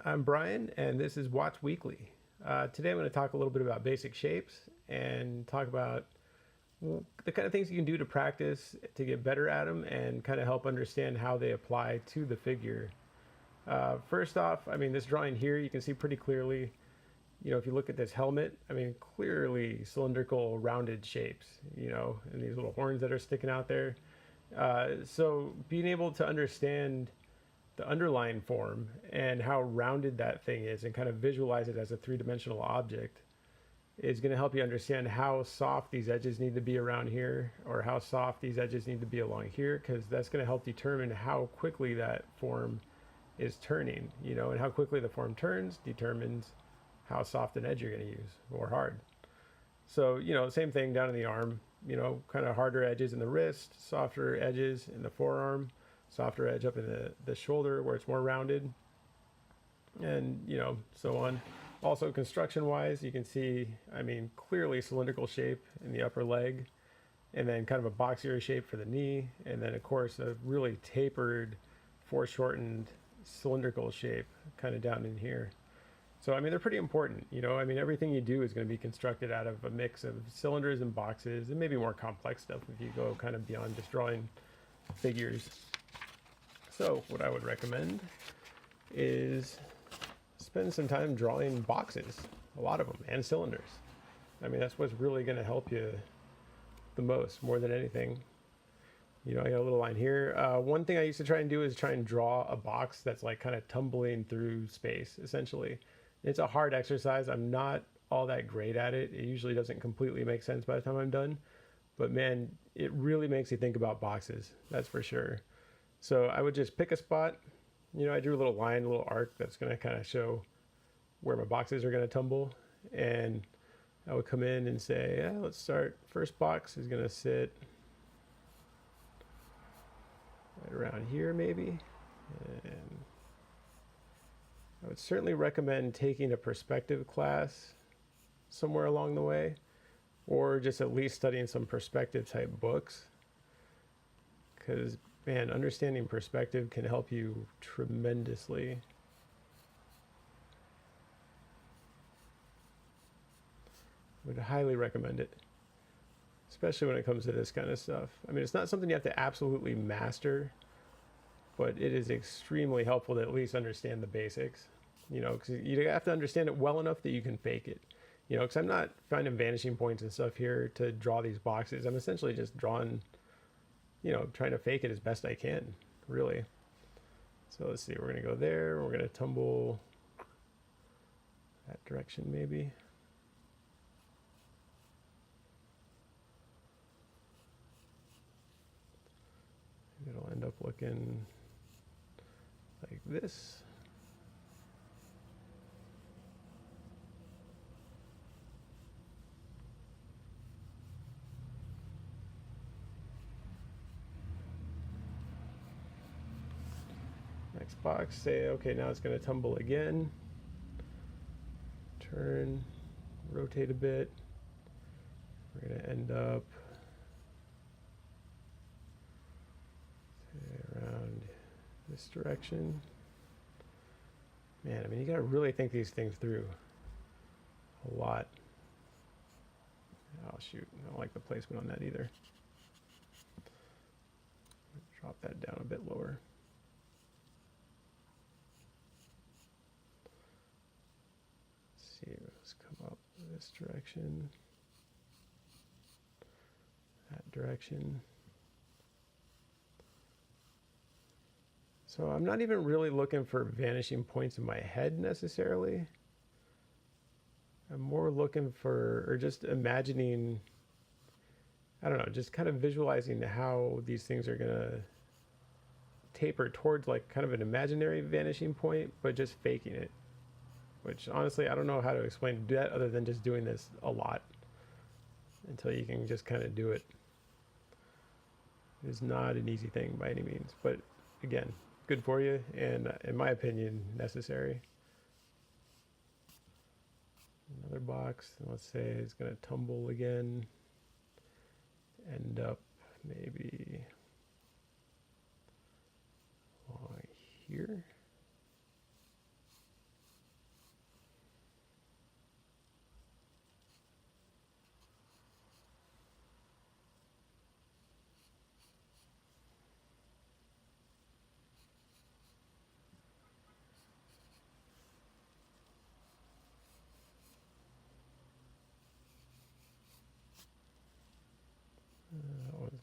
I'm Brian, and this is Watch Weekly. Today I'm going to talk a little bit about basic shapes and talk about the kind of things you can do to practice to get better at them and kind of help understand how they apply to the figure. First off, this drawing here, you can see pretty clearly, if you look at this helmet, clearly cylindrical, rounded shapes, and these little horns that are sticking out there. So being able to understand the underlying form and how rounded that thing is and kind of visualize it as a three-dimensional object is going to help you understand how soft these edges need to be around here or how soft these edges need to be along here, because that's going to help determine how quickly that form is turning, and how quickly the form turns determines how soft an edge you're going to use or hard. So, same thing down in the arm, kind of harder edges in the wrist, softer edges in the forearm, softer edge up in the shoulder where it's more rounded, and so on. Also, construction wise, you can see clearly cylindrical shape in the upper leg, and then kind of a boxier shape for the knee, and then of course a really tapered, foreshortened cylindrical shape kind of down in here. So they're pretty important. Everything you do is going to be constructed out of a mix of cylinders and boxes and maybe more complex stuff if you go kind of beyond just drawing figures. So what I would recommend is spend some time drawing boxes, a lot of them, and cylinders. That's what's really going to help you the most, more than anything. I got a little line here. One thing I used to try and do is try and draw a box that's like kind of tumbling through space, essentially. It's a hard exercise. I'm not all that great at it. It usually doesn't completely make sense by the time I'm done. But man, it really makes you think about boxes, that's for sure. So I would just pick a spot. I drew a little line, a little arc that's going to kind of show where my boxes are going to tumble. And I would come in and say, yeah, let's start. First box is going to sit right around here maybe. And I would certainly recommend taking a perspective class somewhere along the way, or just at least studying some perspective type books, because man, understanding perspective can help you tremendously. I would highly recommend it, especially when it comes to this kind of stuff. It's not something you have to absolutely master, but it is extremely helpful to at least understand the basics, because you have to understand it well enough that you can fake it, because I'm not finding vanishing points and stuff here to draw these boxes. I'm essentially just drawing, trying to fake it as best I can, really. So let's see, we're going to go there, we're going to tumble that direction maybe. It'll end up looking like this. Next box, say, okay, now it's going to tumble again. Turn, rotate a bit. We're going to end up around this direction. Man, you got to really think these things through a lot. Oh shoot, I don't like the placement on that either. Drop that down a bit lower. Let's see, let's come up this direction, that direction. So I'm not even really looking for vanishing points in my head necessarily. I'm more looking for, or just imagining, I don't know, just kind of visualizing how these things are gonna taper towards like kind of an imaginary vanishing point, but just faking it. Which honestly, I don't know how to explain that other than just doing this a lot until you can just kind of do it. It's not an easy thing by any means, but again, good for you, and in my opinion, necessary. Another box, and let's say it's going to tumble again, end up maybe along here.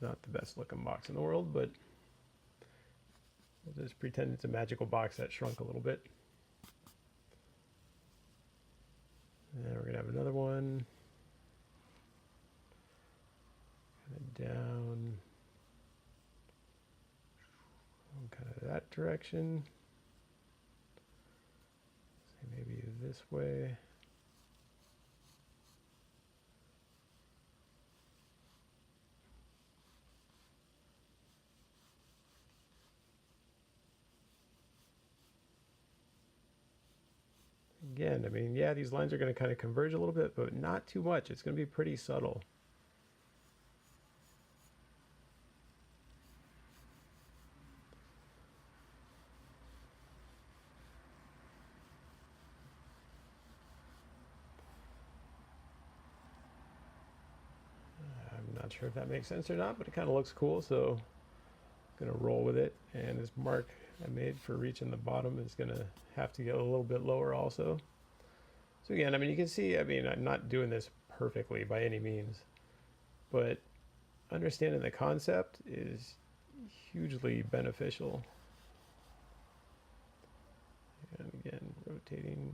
not the best looking box in the world, but we'll just pretend it's a magical box that shrunk a little bit. And we're gonna have another one kind of down, kind of that direction. So maybe this way. Again, I mean, yeah, these lines are going to kind of converge a little bit, but not too much. It's going to be pretty subtle. I'm not sure if that makes sense or not, but it kind of looks cool, so I'm going to roll with it. And this mark I made for reaching the bottom is going to have to go a little bit lower also. So again, I mean, you can see, I mean, I'm not doing this perfectly by any means, but understanding the concept is hugely beneficial. And again, rotating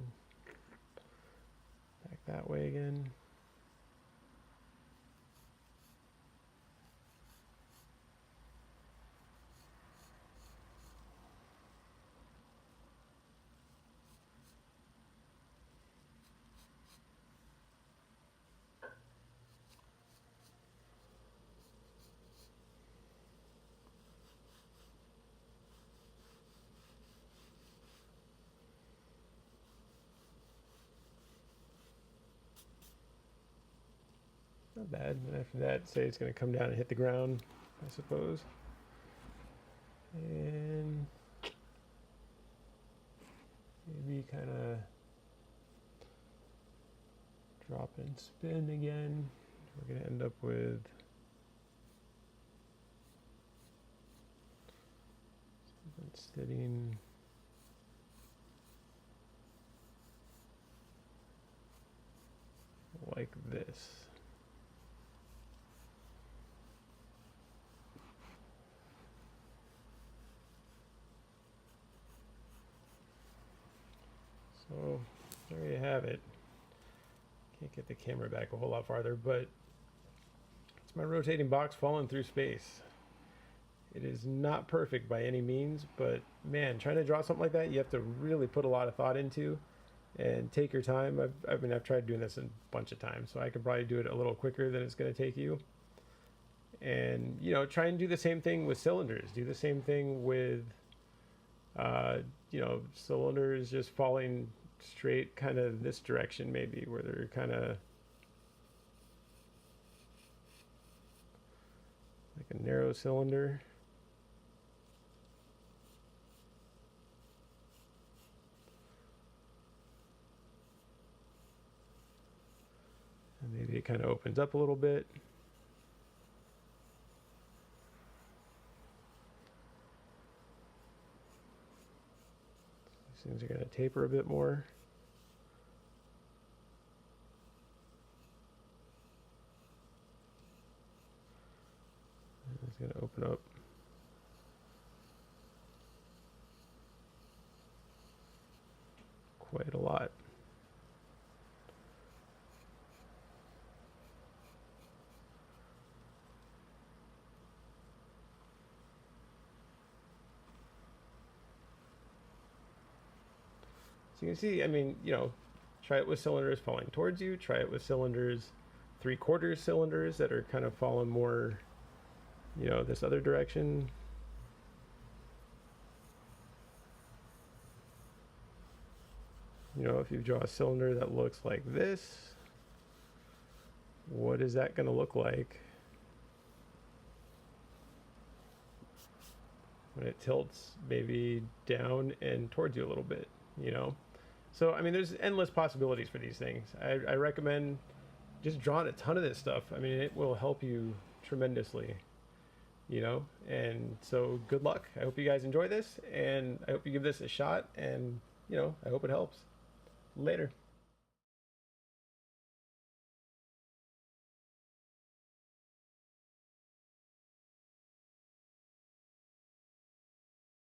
back that way again. Not bad. And after that, say it's going to come down and hit the ground, I suppose. And maybe kind of drop and spin again. We're going to end up with something sitting like this. So there you have it. Can't get the camera back a whole lot farther, but it's my rotating box falling through space. It is not perfect by any means, but man, trying to draw something like that, you have to really put a lot of thought into and take your time. I've tried doing this a bunch of times, so I could probably do it a little quicker than it's going to take you. And, you know, try and do the same thing with cylinders. Do the same thing with you know, cylinders just falling straight kind of this direction maybe, where they're kind of like a narrow cylinder. And maybe it kind of opens up a little bit. Things are going to taper a bit more. And it's going to open up. Quite a lot. So you can see, I mean, you know, try it with cylinders falling towards you. Try it with cylinders, 3/4 cylinders that are kind of falling more, you know, this other direction. You know, if you draw a cylinder that looks like this, what is that going to look like when it tilts maybe down and towards you a little bit, you know? So, I mean, there's endless possibilities for these things. I recommend just drawing a ton of this stuff. I mean, it will help you tremendously, you know? And so good luck. I hope you guys enjoy this, and I hope you give this a shot, and, you know, I hope it helps. Later.